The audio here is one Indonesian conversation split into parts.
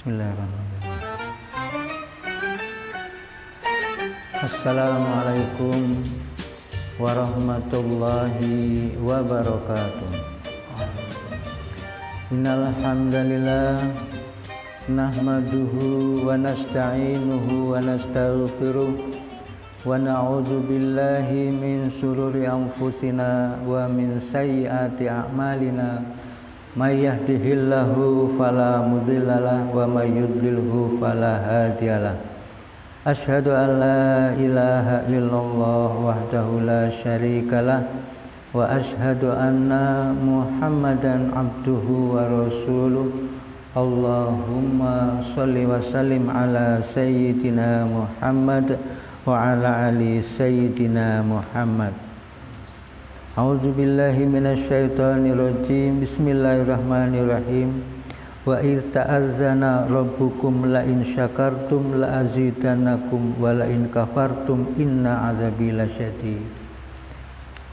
Bismillahirrahmanirrahim. Assalamualaikum warahmatullahi wabarakatuh. Innal hamdalillah nahmaduhu wa nasta'inuhu wa nastaghfiruh wa na'udzu billahi min shururi anfusina wa min sayyiati a'malina. May yahdihillahu fala mudhillalah wa may yudlilhu fala hadiyalah. Asyhadu an la ilaha illallah wahdahu la syarikalah wa asyhadu anna Muhammadan abduhu wa rasuluh. Allahumma shalli wa sallim ala sayyidina Muhammad wa ala ali sayyidina Muhammad. A'udzu billahi minasyaitonir rajim. Bismillahirrahmanirrahim. Wa iz ta'azzana rabbukum la in syakartum la azidannakum wa la in kafartum inna 'adzabi lasyadid.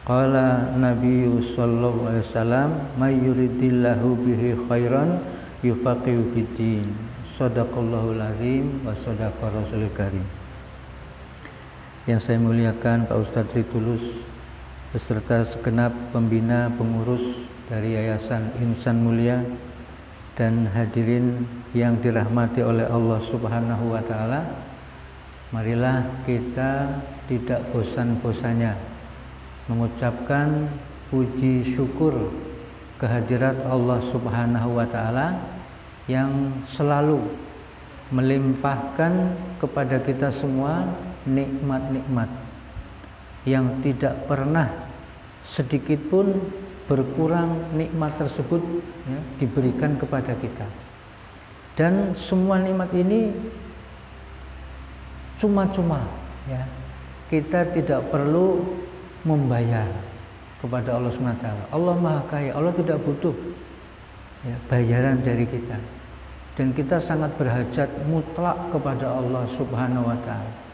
Qala Nabiyyu sallallahu alaihi wasallam may yuridillahu bihi khairan yufaqihu fiddin. Shadaqallahul azim wa shadaqa rasulul karim. Yang saya muliakan Pak Ustadz Ritulus beserta segenap pembina pengurus dari Yayasan Insan Mulia dan hadirin yang dirahmati oleh Allah Subhanahu wa taala. Marilah kita tidak bosan-bosannya mengucapkan puji syukur kehadirat Allah Subhanahu wa taala yang selalu melimpahkan kepada kita semua nikmat-nikmat yang tidak pernah sedikit pun berkurang nikmat tersebut ya, diberikan kepada kita. Dan semua nikmat ini cuma-cuma ya. Kita tidak perlu membayar kepada Allah SWT. Allah Maha Kaya, Allah tidak butuh ya, bayaran dari kita. Dan kita sangat berhajat mutlak kepada Allah Subhanahu wa taala.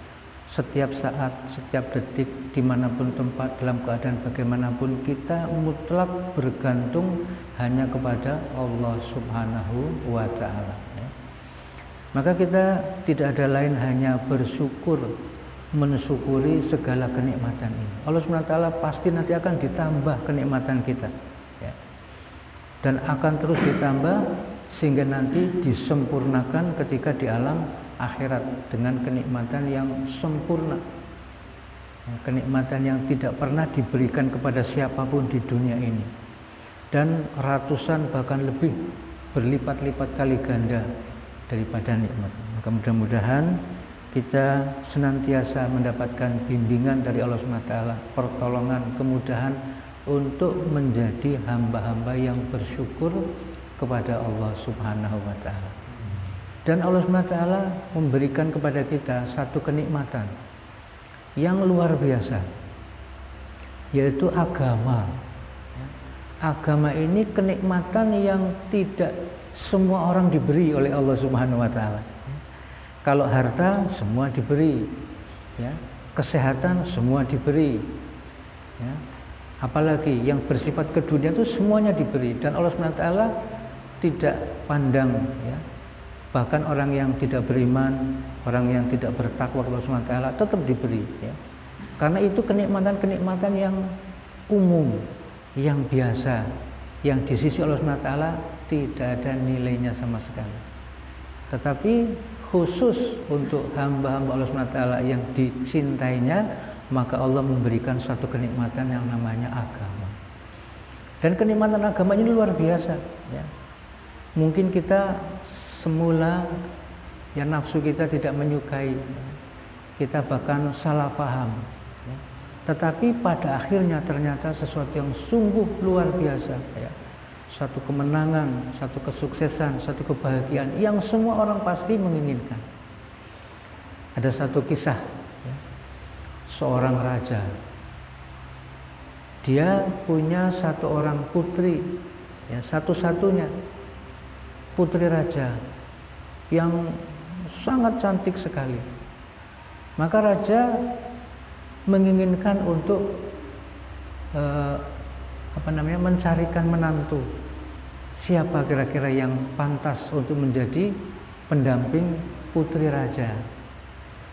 Setiap saat, setiap detik, dimanapun tempat, dalam keadaan bagaimanapun, kita mutlak bergantung hanya kepada Allah Subhanahu wa ta'ala ya. Maka kita tidak ada lain hanya bersyukur, mensyukuri segala kenikmatan ini. Allah Subhanahu wa ta'ala pasti nanti akan ditambah kenikmatan kita ya. Dan akan terus ditambah sehingga nanti disempurnakan ketika di alam akhirat dengan kenikmatan yang sempurna, kenikmatan yang tidak pernah diberikan kepada siapapun di dunia ini, dan ratusan bahkan lebih berlipat-lipat kali ganda daripada nikmat. Maka mudah-mudahan kita senantiasa mendapatkan bimbingan dari Allah SWT, pertolongan, kemudahan untuk menjadi hamba-hamba yang bersyukur kepada Allah Subhanahu wa ta'ala. Dan Allah SWT memberikan kepada kita satu kenikmatan yang luar biasa, yaitu agama. Agama ini kenikmatan yang tidak semua orang diberi oleh Allah Subhanahu wa ta'ala. Kalau harta semua diberi ya, kesehatan semua diberi ya. Apalagi yang bersifat kedunia itu semuanya diberi. Dan Allah SWT tidak pandang ya, bahkan orang yang tidak beriman, orang yang tidak bertakwa kepada Allah SWT tetap diberi ya. Karena itu kenikmatan-kenikmatan yang umum, yang biasa, yang di sisi Allah SWT tidak ada nilainya sama sekali. Tetapi khusus untuk hamba-hamba Allah SWT yang dicintainya, maka Allah memberikan satu kenikmatan yang namanya agama. Dan kenikmatan agama ini luar biasa ya. Mungkin kita semula ya nafsu kita tidak menyukai, kita bahkan salah paham ya. Tetapi pada akhirnya ternyata sesuatu yang sungguh luar biasa ya. Satu kemenangan, satu kesuksesan, satu kebahagiaan yang semua orang pasti menginginkan. Ada satu kisah ya. Seorang raja, dia punya satu orang putri ya, satu-satunya putri raja yang sangat cantik sekali. Maka raja menginginkan untuk mencarikan menantu. Siapa kira-kira yang pantas untuk menjadi pendamping putri raja.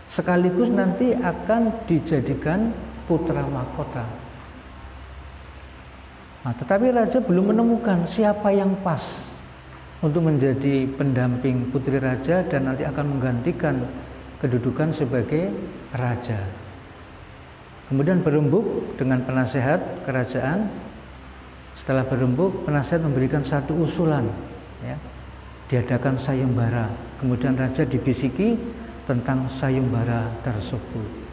Sekaligus nanti akan dijadikan putra mahkota. Nah, tetapi raja belum menemukan siapa yang pas untuk menjadi pendamping putri raja dan nanti akan menggantikan kedudukan sebagai raja. Kemudian berembuk dengan penasehat kerajaan. Setelah berembuk, penasehat memberikan satu usulan, ya, diadakan sayembara. Kemudian raja dibisiki tentang sayembara tersebut.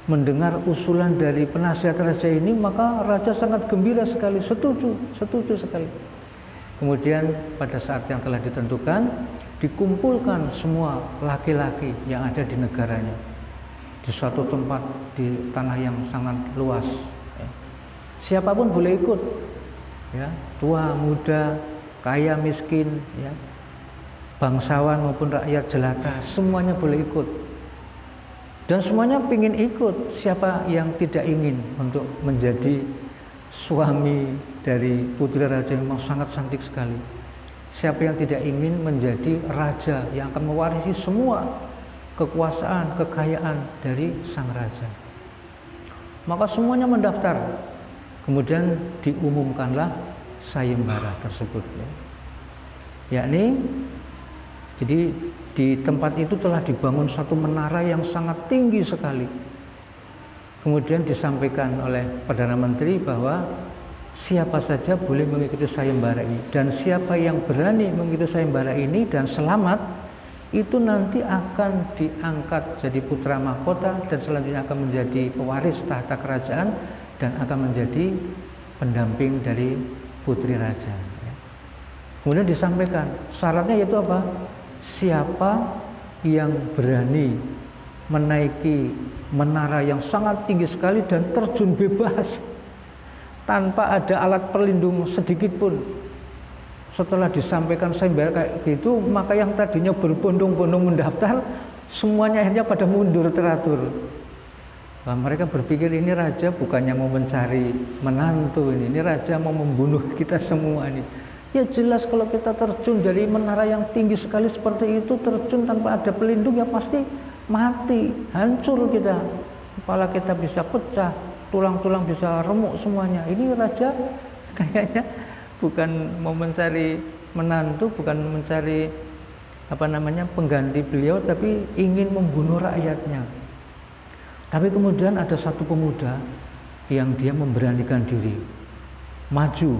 Mendengar usulan dari penasihat raja ini, maka raja sangat gembira sekali, setuju sekali. Kemudian pada saat yang telah ditentukan, dikumpulkan semua laki-laki yang ada di negaranya di suatu tempat di tanah yang sangat luas. Siapapun boleh ikut, ya, tua, muda, kaya, miskin, ya, bangsawan maupun rakyat jelata, semuanya boleh ikut. Dan semuanya ingin ikut. Siapa yang tidak ingin untuk menjadi suami dari putri raja yang memang sangat cantik sekali? Siapa yang tidak ingin menjadi raja yang akan mewarisi semua kekuasaan, kekayaan dari sang raja? Maka semuanya mendaftar. Kemudian diumumkanlah sayembara tersebut, yakni jadi di tempat itu telah dibangun satu menara yang sangat tinggi sekali. Kemudian disampaikan oleh Perdana Menteri bahwa siapa saja boleh mengikuti sayembara ini, dan siapa yang berani mengikuti sayembara ini dan selamat, itu nanti akan diangkat jadi putra mahkota dan selanjutnya akan menjadi pewaris tahta kerajaan dan akan menjadi pendamping dari putri raja. Kemudian disampaikan syaratnya yaitu apa? Siapa yang berani menaiki menara yang sangat tinggi sekali dan terjun bebas tanpa ada alat pelindung sedikit pun. Setelah disampaikan sayembara kayak gitu, maka yang tadinya berbondong-bondong mendaftar, semuanya akhirnya pada mundur teratur. Nah, mereka berpikir ini raja bukannya mau mencari menantu ini raja mau membunuh kita semua ini. Ya jelas kalau kita terjun dari menara yang tinggi sekali seperti itu, terjun tanpa ada pelindung, ya pasti mati, hancur kita. Kepala kita bisa pecah, tulang-tulang bisa remuk semuanya. Ini raja kayaknya bukan mau mencari menantu, bukan mencari pengganti beliau, tapi ingin membunuh rakyatnya. Tapi kemudian ada satu pemuda yang dia memberanikan diri, maju.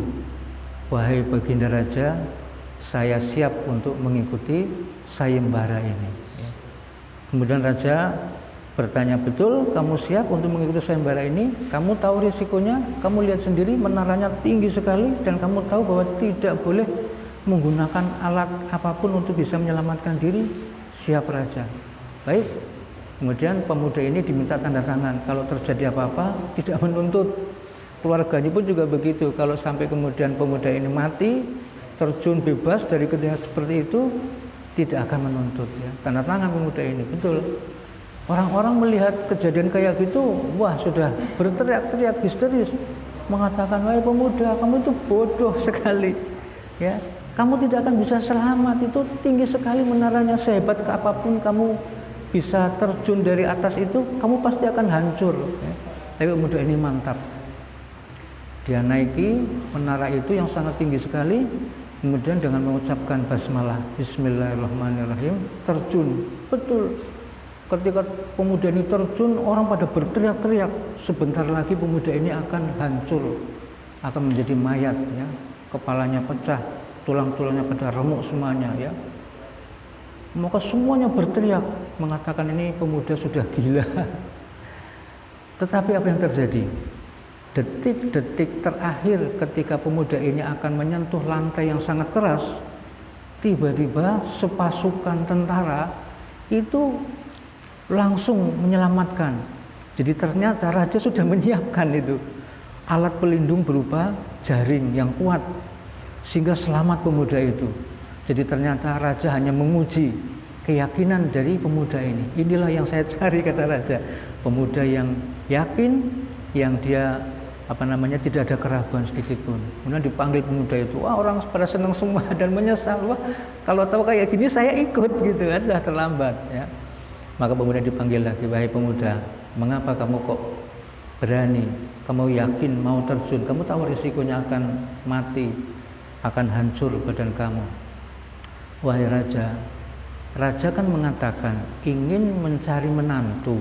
Wahai baginda raja, saya siap untuk mengikuti sayembara ini. Kemudian raja bertanya, betul kamu siap untuk mengikuti sayembara ini? Kamu tahu risikonya? Kamu lihat sendiri menaranya tinggi sekali dan kamu tahu bahwa tidak boleh menggunakan alat apapun untuk bisa menyelamatkan diri. Siap raja. Baik. Kemudian pemuda ini diminta tanda tangan. Kalau terjadi apa-apa tidak menuntut. Keluarganya pun juga begitu. Kalau sampai kemudian pemuda ini mati, terjun bebas dari keadaan seperti itu, tidak akan menuntut, ya. Tanda tangan pemuda ini, betul. Orang-orang melihat kejadian kayak gitu, wah sudah berteriak-teriak histeris, mengatakan, wahai pemuda, kamu itu bodoh sekali, ya. Kamu tidak akan bisa selamat, itu tinggi sekali menaranya, sehebat apapun kamu bisa terjun dari atas itu, kamu pasti akan hancur, ya. Tapi pemuda ini mantap. Dia naiki menara itu yang sangat tinggi sekali, kemudian dengan mengucapkan basmalah, bismillahirrahmanirrahim, terjun. Betul. Ketika pemuda ini terjun, orang pada berteriak-teriak. Sebentar lagi pemuda ini akan hancur, akan menjadi mayat, ya. Kepalanya pecah, tulang-tulangnya pada remuk semuanya, ya. Maka semuanya berteriak mengatakan ini pemuda sudah gila. Tetapi apa yang terjadi? Detik-detik terakhir ketika pemuda ini akan menyentuh lantai yang sangat keras, tiba-tiba sepasukan tentara itu langsung menyelamatkan. Jadi ternyata raja sudah menyiapkan itu alat pelindung berupa jaring yang kuat sehingga selamat pemuda itu. Jadi ternyata raja hanya menguji keyakinan dari pemuda ini. Inilah yang saya cari, kata raja. Pemuda yang yakin, yang dia tidak ada keraguan sedikit pun. Kemudian dipanggil pemuda itu, wah orang pada senang semua dan menyesal, wah kalau tahu kayak gini saya ikut gitu kan, sudah terlambat ya. Maka pemuda dipanggil lagi, wahai pemuda, mengapa kamu kok berani, kamu yakin mau terjun, kamu tahu risikonya akan mati, akan hancur badan kamu. Wahai raja, raja kan mengatakan ingin mencari menantu.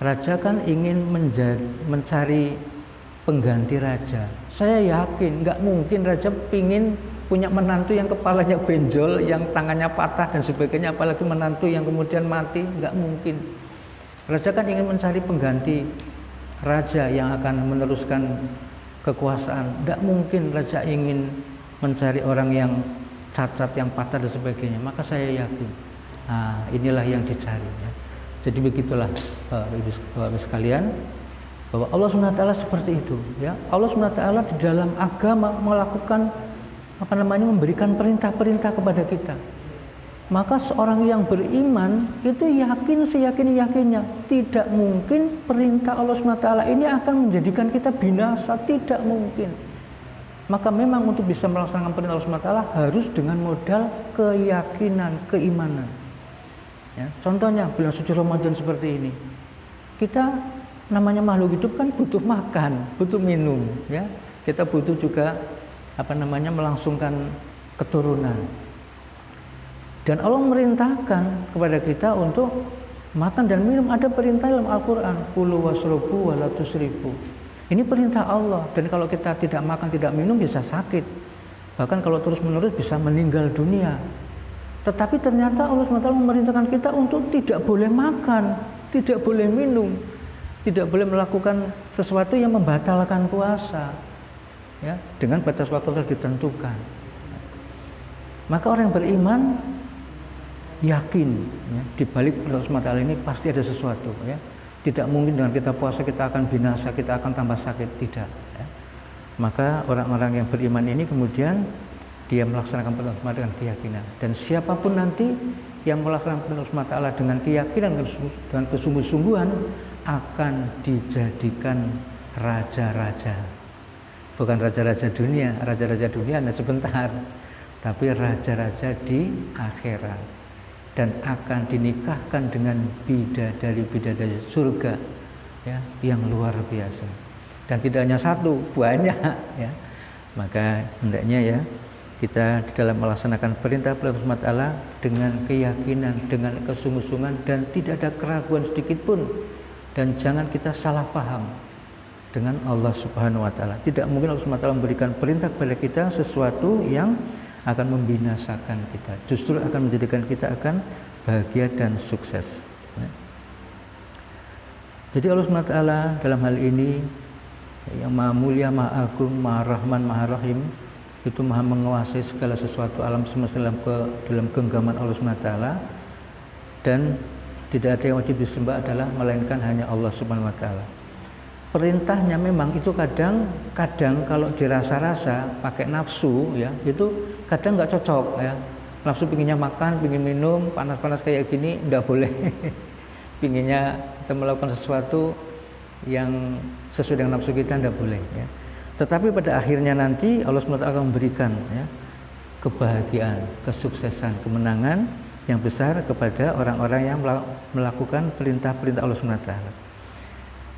Raja kan ingin mencari pengganti raja. Saya yakin nggak mungkin raja pingin punya menantu yang kepalanya benjol, yang tangannya patah dan sebagainya, apalagi menantu yang kemudian mati, nggak mungkin. Raja kan ingin mencari pengganti raja yang akan meneruskan kekuasaan. Nggak mungkin raja ingin mencari orang yang cacat, yang patah dan sebagainya. Maka saya yakin, inilah yang dicari ya. Jadi begitulah Bapak-Ibu sekalian, bahwa Allah SWT seperti itu ya. Allah SWT di dalam agama melakukan memberikan perintah-perintah kepada kita. Maka seorang yang beriman itu yakin seyakin-yakinnya, tidak mungkin perintah Allah SWT ini akan menjadikan kita binasa, tidak mungkin. Maka memang untuk bisa melaksanakan perintah Allah SWT harus dengan modal keyakinan, keimanan. Ya, contohnya bulan suci Ramadan seperti ini, kita namanya makhluk hidup kan butuh makan, butuh minum, ya. Kita butuh juga melangsungkan keturunan. Dan Allah merintahkan kepada kita untuk makan dan minum. Ada perintah dalam Al-Quran, kulu wasrobu wala tusrifu. Ini perintah Allah. Dan kalau kita tidak makan, tidak minum bisa sakit. Bahkan kalau terus-menerus bisa meninggal dunia. Tetapi ternyata Allah SWT memerintahkan kita untuk tidak boleh makan, tidak boleh minum, tidak boleh melakukan sesuatu yang membatalkan puasa, ya, dengan batas waktu telah ditentukan. Maka orang yang beriman yakin ya, di balik perintah Allah SWT ini pasti ada sesuatu ya. Tidak mungkin dengan kita puasa kita akan binasa, kita akan tambah sakit, tidak ya. Maka orang-orang yang beriman ini kemudian dia melaksanakan perintah Allah dengan keyakinan. Dan siapapun nanti yang melaksanakan perintah Allah dengan keyakinan dan kesungguh-sungguhan akan dijadikan raja-raja. Bukan raja-raja dunia hanya sebentar, tapi raja-raja di akhirat. Dan akan dinikahkan dengan bidadari surga ya, yang luar biasa. Dan tidak hanya satu, banyak ya. Maka hendaknya ya kita di dalam melaksanakan perintah-perintah Allah dengan keyakinan, dengan kesungguh-sungguhan dan tidak ada keraguan sedikit pun. Dan jangan kita salah paham dengan Allah Subhanahu wa taala. Tidak mungkin Allah Subhanahu wa taala memberikan perintah kepada kita sesuatu yang akan membinasakan kita. Justru akan menjadikan kita akan bahagia dan sukses. Ya. Jadi Allah Subhanahu wa taala dalam hal ini yang Maha Mulia, Maha Agung, Maha Rahman, Maha Rahim, itu maha menguasai segala sesuatu alam semesta dalam genggaman Allah SWT, dan tidak ada yang wajib disembah adalah melainkan hanya Allah Subhanahu wa taala. Perintahnya memang itu kadang kalau dirasa-rasa pakai nafsu ya, itu kadang nggak cocok ya. Nafsu pinginnya makan, pingin minum, panas-panas kayak gini nggak boleh. Pinginnya kita melakukan sesuatu yang sesuai dengan nafsu kita nggak boleh ya. Tetapi pada akhirnya nanti Allah SWT akan memberikan ya, kebahagiaan, kesuksesan, kemenangan yang besar kepada orang-orang yang melakukan perintah-perintah Allah SWT.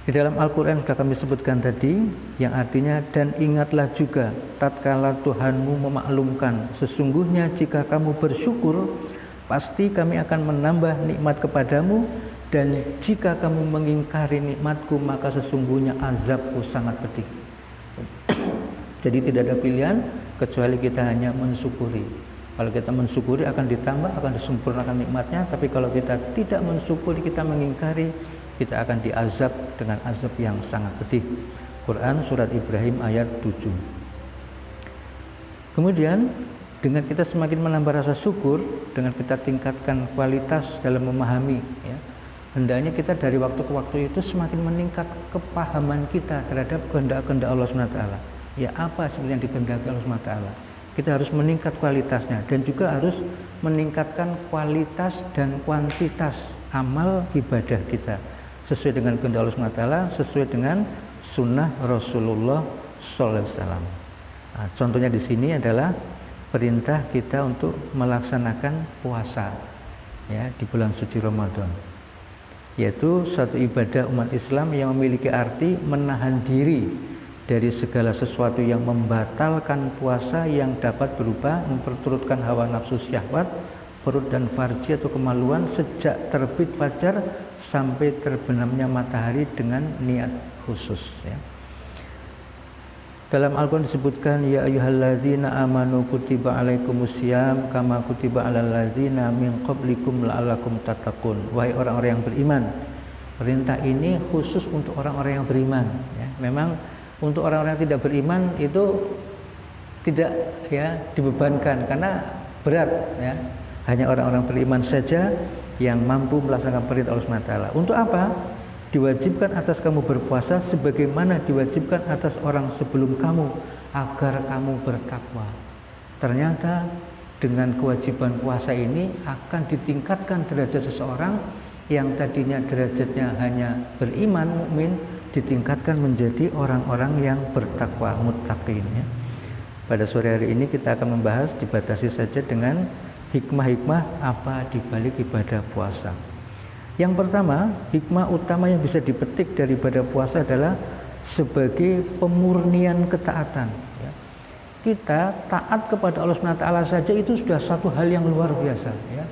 Di dalam Al-Quran sudah kami sebutkan tadi, yang artinya dan ingatlah juga tatkala Tuhanmu memaklumkan, sesungguhnya jika kamu bersyukur pasti kami akan menambah nikmat kepadamu, dan jika kamu mengingkari nikmatku maka sesungguhnya azabku sangat pedih. Jadi tidak ada pilihan kecuali kita hanya mensyukuri. Kalau kita mensyukuri akan ditambah, akan disempurnakan nikmatnya. Tapi kalau kita tidak mensyukuri, kita mengingkari, kita akan diazab dengan azab yang sangat pedih. Quran surat Ibrahim ayat 7. Kemudian dengan kita semakin menambah rasa syukur, dengan kita tingkatkan kualitas dalam memahami ya, hendaknya kita dari waktu ke waktu itu semakin meningkat kepahaman kita terhadap kehendak-kehendak Allah SWT. Ya, apa sebenarnya yang dikehendaki Allah SWT? Kita harus meningkat kualitasnya dan juga harus meningkatkan kualitas dan kuantitas amal ibadah kita sesuai dengan kehendak Allah SWT, sesuai dengan sunnah Rasulullah sallallahu alaihi wasallam. Nah, contohnya di sini adalah perintah kita untuk melaksanakan puasa ya di bulan suci Ramadan, yaitu suatu ibadah umat Islam yang memiliki arti menahan diri dari segala sesuatu yang membatalkan puasa yang dapat berupa memperturutkan hawa nafsu syahwat, perut dan farji atau kemaluan sejak terbit fajar sampai terbenamnya matahari dengan niat khusus ya. Dalam Al-Quran disebutkan ya ayyuhalladzina amanu kutiba alaikumusiyam kama kutiba alal ladzina min qablikum la'allakum tattaqun. Wahai orang-orang yang beriman, perintah ini khusus untuk orang-orang yang beriman ya. Memang untuk orang-orang yang tidak beriman itu tidak ya dibebankan karena berat ya. Hanya orang-orang beriman saja yang mampu melaksanakan perintah Allah SWT. Untuk apa? Diwajibkan atas kamu berpuasa sebagaimana diwajibkan atas orang sebelum kamu agar kamu bertakwa. Ternyata dengan kewajiban puasa ini akan ditingkatkan derajat seseorang yang tadinya derajatnya hanya beriman, mukmin, ditingkatkan menjadi orang-orang yang bertakwa, muttaqin ya. Pada sore hari ini kita akan membahas, dibatasi saja dengan hikmah-hikmah apa di balik ibadah puasa. Yang pertama, hikmah utama yang bisa dipetik dari ibadah puasa adalah sebagai pemurnian ketaatan ya. Kita taat kepada Allah SWT saja itu sudah satu hal yang luar biasa ya.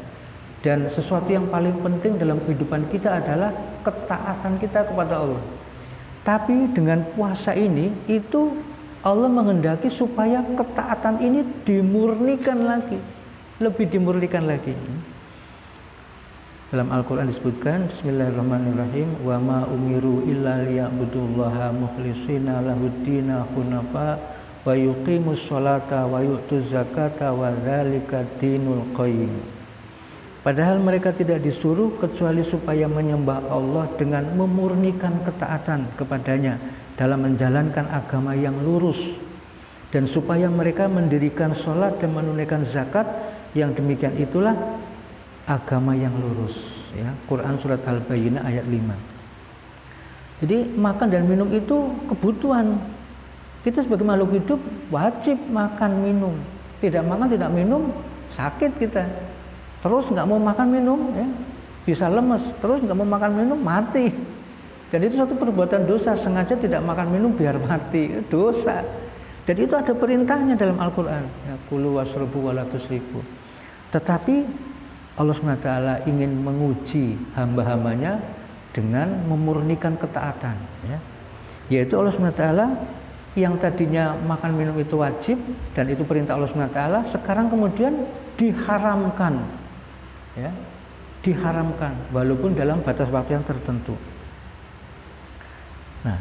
Dan sesuatu yang paling penting dalam kehidupan kita adalah ketaatan kita kepada Allah. Tapi dengan puasa ini itu Allah menghendaki supaya ketaatan ini dimurnikan lagi, lebih dimurnikan lagi. Dalam Al-Quran disebutkan Bismillahirrahmanirrahim wa ma umiru illa liya'budullaha mukhlishina lahuddina hunafa wa yuqimus sholata wa yu'tuz zakata wa dzalika dinul qayyim. Padahal mereka tidak disuruh kecuali supaya menyembah Allah dengan memurnikan ketaatan kepadanya dalam menjalankan agama yang lurus, dan supaya mereka mendirikan sholat dan menunaikan zakat. Yang demikian itulah agama yang lurus ya. Quran surat Al-Bayyinah ayat 5. Jadi makan dan minum itu kebutuhan. Kita sebagai makhluk hidup wajib makan minum. Tidak makan tidak minum sakit kita. Terus nggak mau makan minum ya, bisa lemes. Terus nggak mau makan minum mati. Dan itu suatu perbuatan dosa, sengaja tidak makan minum biar mati, dosa. Dan itu ada perintahnya dalam Al-Quran ya, kulu wasrobu wala tusrifu. Tetapi Allah SWT ingin menguji hamba-hambanya dengan memurnikan ketaatan ya. Yaitu Allah SWT yang tadinya makan minum itu wajib dan itu perintah Allah SWT, sekarang kemudian diharamkan ya, diharamkan walaupun dalam batas waktu yang tertentu. Nah,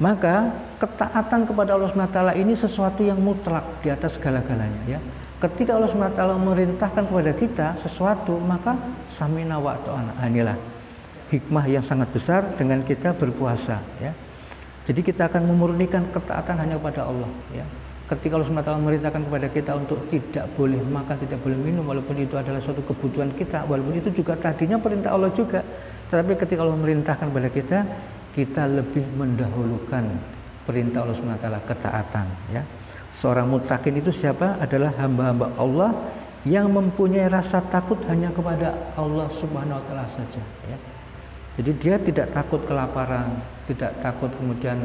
maka ketaatan kepada Allah SWT ini sesuatu yang mutlak di atas segala-galanya ya. Ketika Allah SWT memerintahkan kepada kita sesuatu, maka samina wa ta'ana. Inilah hikmah yang sangat besar dengan kita berpuasa ya. Jadi kita akan memurnikan ketaatan hanya kepada Allah ya. Ketika Allah SWT memerintahkan kepada kita untuk tidak boleh makan, tidak boleh minum, walaupun itu adalah suatu kebutuhan kita, walaupun itu juga tadinya perintah Allah juga, tetapi ketika Allah memerintahkan kepada kita, kita lebih mendahulukan perintah Allah SWT, ketaatan ya. Seorang muttaqin itu siapa? Adalah hamba-hamba Allah yang mempunyai rasa takut hanya kepada Allah Subhanahu wa taala saja ya. Jadi dia tidak takut kelaparan, tidak takut kemudian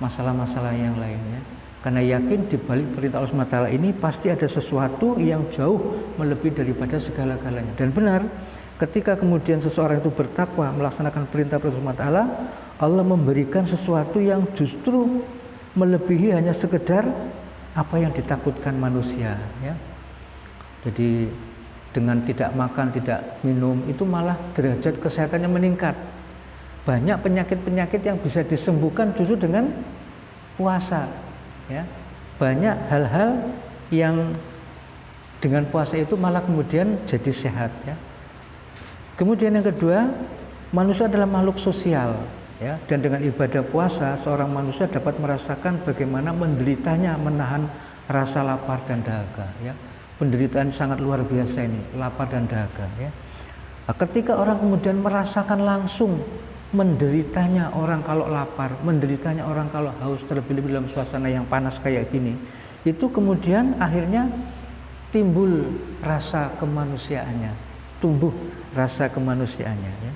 masalah-masalah yang lainnya. Karena yakin di balik perintah Allah SWT ini pasti ada sesuatu yang jauh melebihi daripada segala-galanya. Dan benar, ketika kemudian seseorang itu bertakwa melaksanakan perintah Allah SWT, Allah memberikan sesuatu yang justru melebihi hanya sekedar apa yang ditakutkan manusia ya. Jadi dengan tidak makan, tidak minum itu malah derajat kesehatannya meningkat. Banyak penyakit-penyakit yang bisa disembuhkan justru dengan puasa ya. Banyak hal-hal yang dengan puasa itu malah kemudian jadi sehat ya. Kemudian yang kedua, manusia adalah makhluk sosial ya, dan dengan ibadah puasa seorang manusia dapat merasakan bagaimana menderitanya menahan rasa lapar dan dahaga ya. Penderitaan sangat luar biasa ini, lapar dan dahaga ya. Nah, ketika orang kemudian merasakan langsung menderitanya orang kalau lapar, menderitanya orang kalau haus, terlebih-lebih dalam suasana yang panas kayak gini, itu kemudian akhirnya timbul rasa kemanusiaannya, tumbuh rasa kemanusiaannya ya.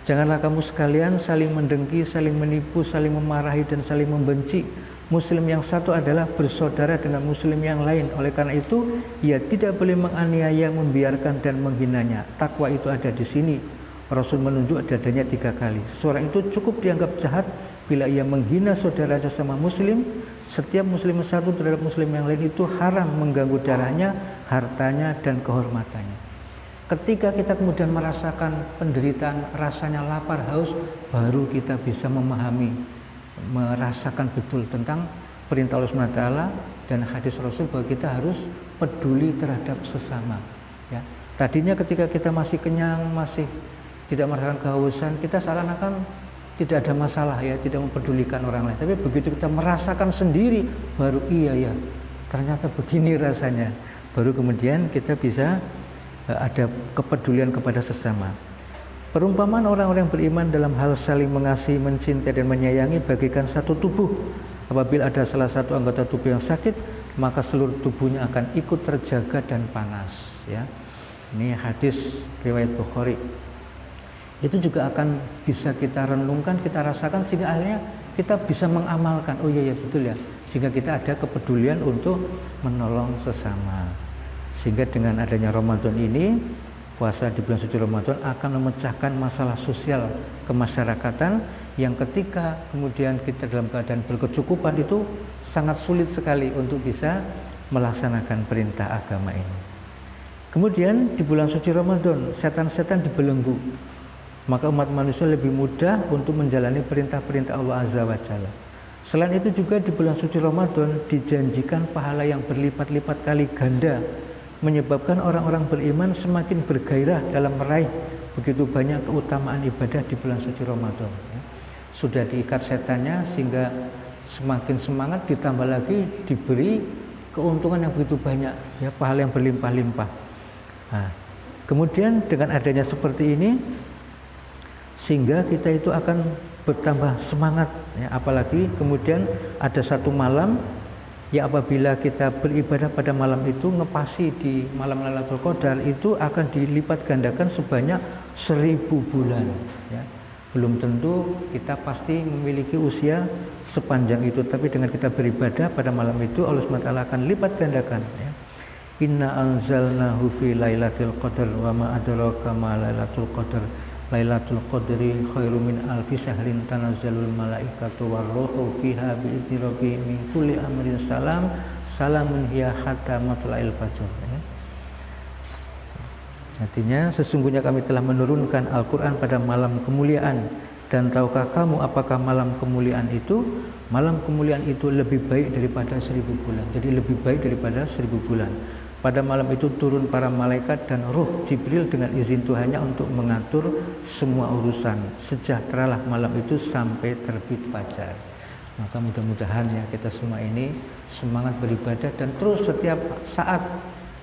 Janganlah kamu sekalian saling mendengki, saling menipu, saling memarahi dan saling membenci. Muslim yang satu adalah bersaudara dengan muslim yang lain. Oleh karena itu, ia tidak boleh menganiaya, membiarkan dan menghinanya. Takwa itu ada di sini. Rasul menunjuk adanya 3 kali. Seorang itu cukup dianggap jahat bila ia menghina saudara sesama muslim. Setiap muslim satu terhadap muslim yang lain itu haram mengganggu darahnya, hartanya dan kehormatannya. Ketika kita kemudian merasakan penderitaan, rasanya lapar, haus, baru kita bisa memahami, merasakan betul tentang perintah Allah SWT dan hadis Rasul bahwa kita harus peduli terhadap sesama ya. Tadinya ketika kita masih kenyang, masih tidak merasakan kehausan, kita seakan-akan tidak ada masalah ya, tidak mempedulikan orang lain. Tapi begitu kita merasakan sendiri, baru iya ya, ternyata begini rasanya. Baru kemudian kita bisa ada kepedulian kepada sesama. Perumpamaan orang-orang beriman dalam hal saling mengasihi, mencintai dan menyayangi bagaikan satu tubuh. Apabila ada salah satu anggota tubuh yang sakit, maka seluruh tubuhnya akan ikut terjaga dan panas ya. Ini hadis riwayat Bukhari. Itu juga akan bisa kita renungkan, kita rasakan sehingga akhirnya kita bisa mengamalkan. Oh iya ya betul ya. Sehingga kita ada kepedulian untuk menolong sesama. Sehingga dengan adanya Ramadan ini, puasa di bulan suci Ramadan akan memecahkan masalah sosial kemasyarakatan yang ketika kemudian kita dalam keadaan berkecukupan itu sangat sulit sekali untuk bisa melaksanakan perintah agama ini. Kemudian di bulan suci Ramadan setan-setan dibelenggu, maka umat manusia lebih mudah untuk menjalani perintah-perintah Allah Azza wa Jalla. Selain itu juga di bulan suci Ramadan dijanjikan pahala yang berlipat-lipat kali ganda, menyebabkan orang-orang beriman semakin bergairah dalam meraih begitu banyak keutamaan ibadah di bulan suci Ramadan ya. Sudah diikat setannya sehingga semakin semangat, ditambah lagi diberi keuntungan yang begitu banyak ya, pahala yang berlimpah-limpah. Nah, kemudian dengan adanya seperti ini sehingga kita itu akan bertambah semangat ya, apalagi kemudian ada satu malam ya, apabila kita beribadah pada malam itu, ngepasi di malam Lailatul Qadar itu akan dilipat gandakan sebanyak 1000 bulan ya. Belum tentu kita pasti memiliki usia sepanjang itu, tapi dengan kita beribadah pada malam itu Allah SWT akan lipat gandakan ya. Inna anzalnahu fi lailatul qadar wa ma adraka ma lailatul qadar. Lailatul Qadri khairum min alfi syahrin tanazzalul malaikatu warruhu fiha bi'izni rabbihim min kulli amrin salam salamun hiya hatta matla'il fajr ya. Artinya sesungguhnya kami telah menurunkan Al-Quran pada malam kemuliaan, dan tahukah kamu apakah malam kemuliaan itu? Malam kemuliaan itu lebih baik daripada 1000 bulan. Jadi lebih baik daripada 1000 bulan. Pada malam itu turun para malaikat dan ruh Jibril dengan izin Tuhannya untuk mengatur semua urusan. Sejahteralah malam itu sampai terbit fajar. Maka mudah-mudahan ya kita semua ini semangat beribadah dan terus setiap saat.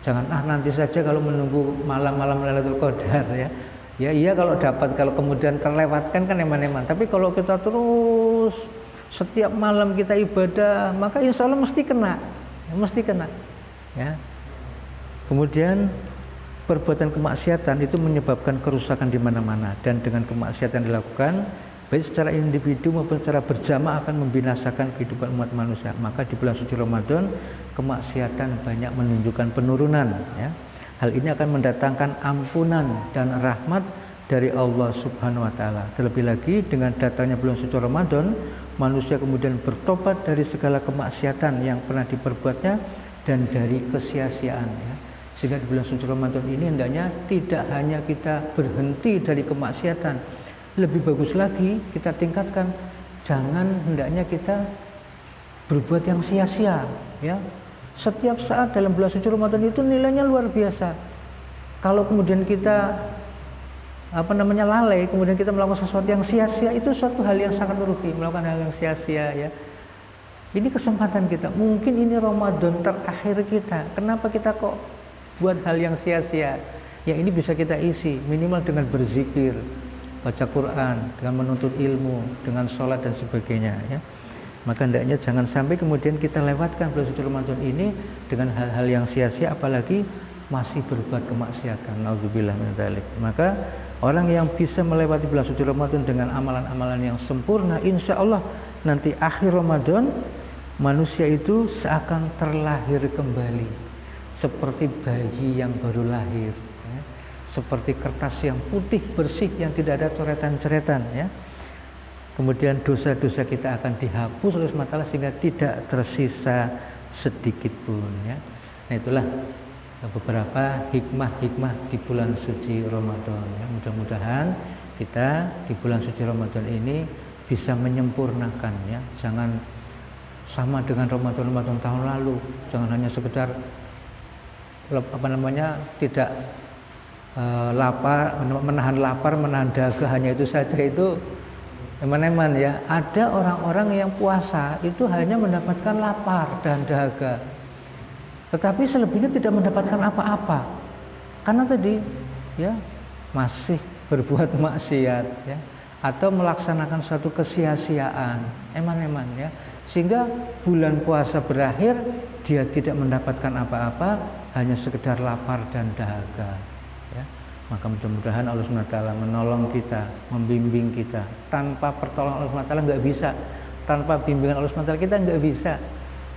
Jangan nanti saja kalau menunggu malam-malam Lailatul Qadar ya. Ya iya kalau dapat, kalau kemudian terlewatkan kan eman-eman. Tapi kalau kita terus setiap malam kita ibadah, maka insya Allah mesti kena. Ya, mesti kena. Ya. Kemudian perbuatan kemaksiatan itu menyebabkan kerusakan di mana-mana, dan dengan kemaksiatan dilakukan baik secara individu maupun secara berjamaah akan membinasakan kehidupan umat manusia. Maka di bulan suci Ramadan kemaksiatan banyak menunjukkan penurunan ya. Hal ini akan mendatangkan ampunan dan rahmat dari Allah Subhanahu wa taala. Terlebih lagi dengan datangnya bulan suci Ramadan, manusia kemudian bertobat dari segala kemaksiatan yang pernah diperbuatnya dan dari kesia-siaan ya. Sehingga di bulan suci Ramadan ini hendaknya tidak hanya kita berhenti dari kemaksiatan, lebih bagus lagi kita tingkatkan, jangan hendaknya kita berbuat yang sia-sia ya. Setiap saat dalam bulan suci Ramadan itu nilainya luar biasa. Kalau kemudian kita lalai, kemudian kita melakukan sesuatu yang sia-sia, itu suatu hal yang sangat merugi, melakukan hal yang sia-sia ya. Ini kesempatan kita, mungkin ini Ramadan terakhir kita. Kenapa kita kok buat hal yang sia-sia? Ya ini bisa kita isi minimal dengan berzikir, baca Quran, dengan menuntut ilmu, dengan sholat dan sebagainya ya. Maka hendaknya jangan sampai kemudian kita lewatkan bulan suci Ramadan ini dengan hal-hal yang sia-sia, apalagi masih berbuat kemaksiatan. Nauzubillah min dzalik. Maka orang yang bisa melewati bulan suci Ramadan dengan amalan-amalan yang sempurna, insya Allah nanti akhir Ramadan manusia itu seakan terlahir kembali, seperti bayi yang baru lahir ya. Seperti kertas yang putih bersih yang tidak ada coretan-coretan ya. Kemudian dosa-dosa kita akan dihapus oleh Allah sehingga tidak tersisa sedikit pun ya. Nah itulah beberapa hikmah-hikmah di bulan suci Ramadan ya. Mudah-mudahan kita di bulan suci Ramadan ini bisa menyempurnakan ya. Jangan sama dengan Ramadan tahun lalu. Jangan hanya sekedar tidak lapar, menahan lapar, menahan dahaga, hanya itu saja. Itu teman-teman ya, ada orang-orang yang puasa itu hanya mendapatkan lapar dan dahaga, tetapi selebihnya tidak mendapatkan apa-apa, karena tadi ya masih berbuat maksiat ya, atau melaksanakan suatu kesia-siaan, eman-eman ya, sehingga bulan puasa berakhir dia tidak mendapatkan apa-apa, hanya sekedar lapar dan dahaga ya. Maka mudah-mudahan Allah SWT menolong kita, membimbing kita. Tanpa pertolongan Allah SWT nggak bisa, tanpa bimbingan Allah SWT kita nggak bisa,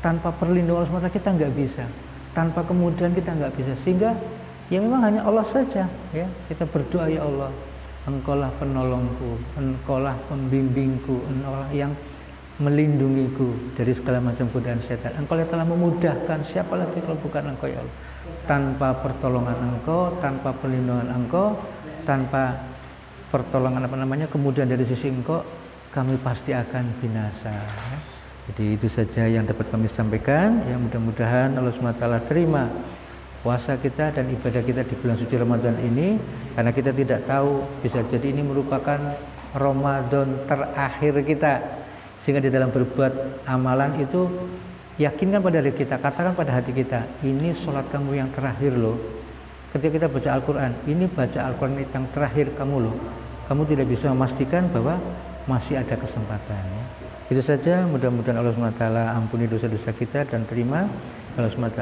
tanpa perlindungan Allah SWT kita nggak bisa, tanpa kemudahan kita nggak bisa. Sehingga ya memang hanya Allah saja ya. Kita berdoa, ya Allah, Engkaulah penolongku, Engkaulah pembimbingku, Engkaulah yang melindungiku dari segala macam godaan setan. Engkau yang telah memudahkan, siapa lagi kalau bukan Engkau ya Allah. Tanpa pertolongan Engkau, tanpa perlindungan Engkau, tanpa pertolongan kemudian dari sisi Engkau, kami pasti akan binasa. Jadi itu saja yang dapat kami sampaikan. Ya mudah-mudahan Allah SWT terima puasa kita dan ibadah kita di bulan suci Ramadan ini, karena kita tidak tahu, bisa jadi ini merupakan Ramadan terakhir kita, sehingga di dalam berbuat amalan itu yakinkan pada diri kita, katakan pada hati kita, ini sholat kamu yang terakhir loh. Ketika kita baca Al-Quran, ini baca Al-Quran yang terakhir kamu loh. Kamu tidak bisa memastikan bahwa masih ada kesempatan ya. Itu saja, mudah-mudahan Allah SWT ampuni dosa-dosa kita dan terima. Allah SWT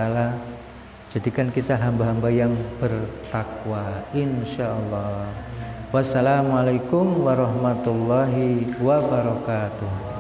jadikan kita hamba-hamba yang bertakwa, insya Allah. Wassalamualaikum warahmatullahi wabarakatuh.